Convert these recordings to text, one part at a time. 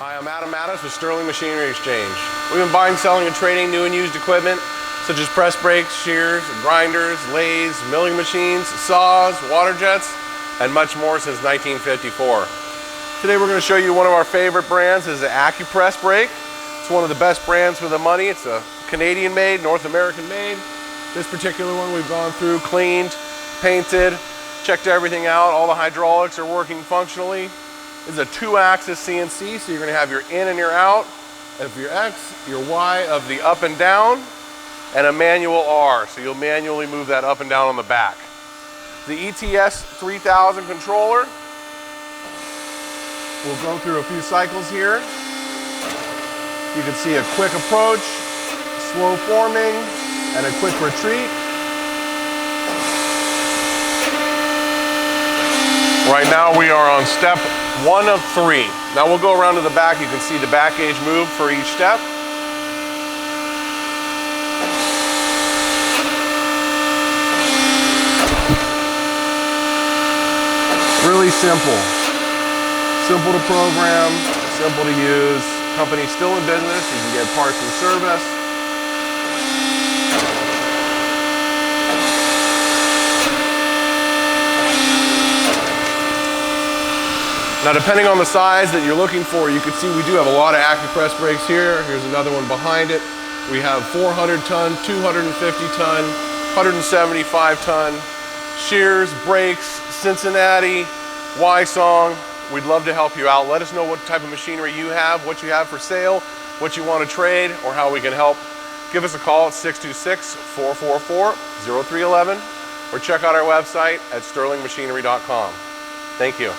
Hi, I'm Adam Mattis with Sterling Machinery Exchange. We've been buying, selling, and trading new and used equipment such as press brakes, shears, grinders, lathes, milling machines, saws, water jets, and much more since 1954. Today we're going to show you one of our favorite brands. This is the ACCURPRESS brake. It's one of the best brands for the money. It's a Canadian made, North American made. This particular one we've gone through, cleaned, painted, checked everything out. All the hydraulics are working functionally. This is a 2-axis CNC, so you're going to have your in and your out, of your X, your Y of the up and down, and a manual R, so you'll manually move that up and down on the back. The ETS 3000 controller, we'll go through a few cycles here. You can see a quick approach, slow forming, and a quick retreat. Right now we are on step 1 of 3. Now we'll go around to the back. You can see the back gauge move for each step. Really simple. Simple to program, simple to use. Company's still in business. You can get parts and service. Now, depending on the size that you're looking for, you can see we do have a lot of ACCURPRESS brakes here. Here's another one behind it. We have 400 ton, 250 ton, 175 ton, shears, brakes, Cincinnati, Y-Song. We'd love to help you out. Let us know what type of machinery you have, what you have for sale, what you want to trade, or how we can help. Give us a call at 626-444-0311 or check out our website at sterlingmachinery.com. Thank you.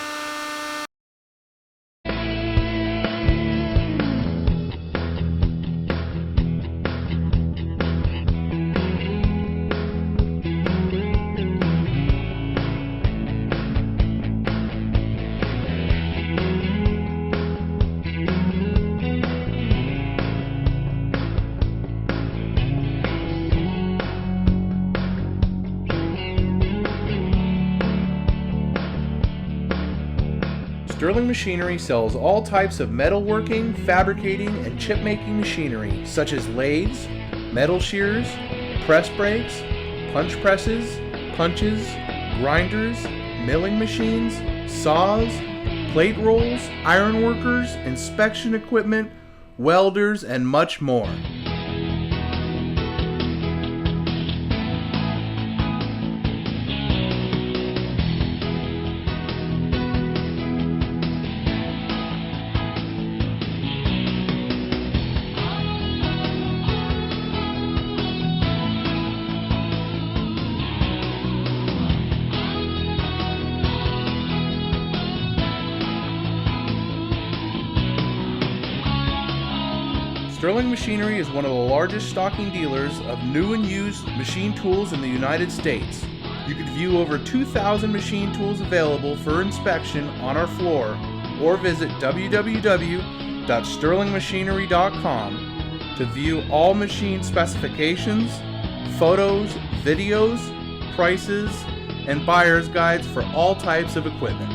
Sterling Machinery sells all types of metalworking, fabricating, and chip-making machinery such as lathes, metal shears, press brakes, punch presses, punches, grinders, milling machines, saws, plate rolls, iron workers, inspection equipment, welders, and much more. Sterling Machinery is one of the largest stocking dealers of new and used machine tools in the United States. You can view over 2,000 machine tools available for inspection on our floor or visit www.sterlingmachinery.com to view all machine specifications, photos, videos, prices, and buyer's guides for all types of equipment.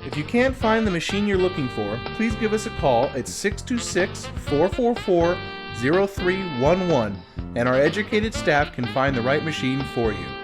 If you can't find the machine you're looking for, please give us a call at 626-444-0311 and our educated staff can find the right machine for you.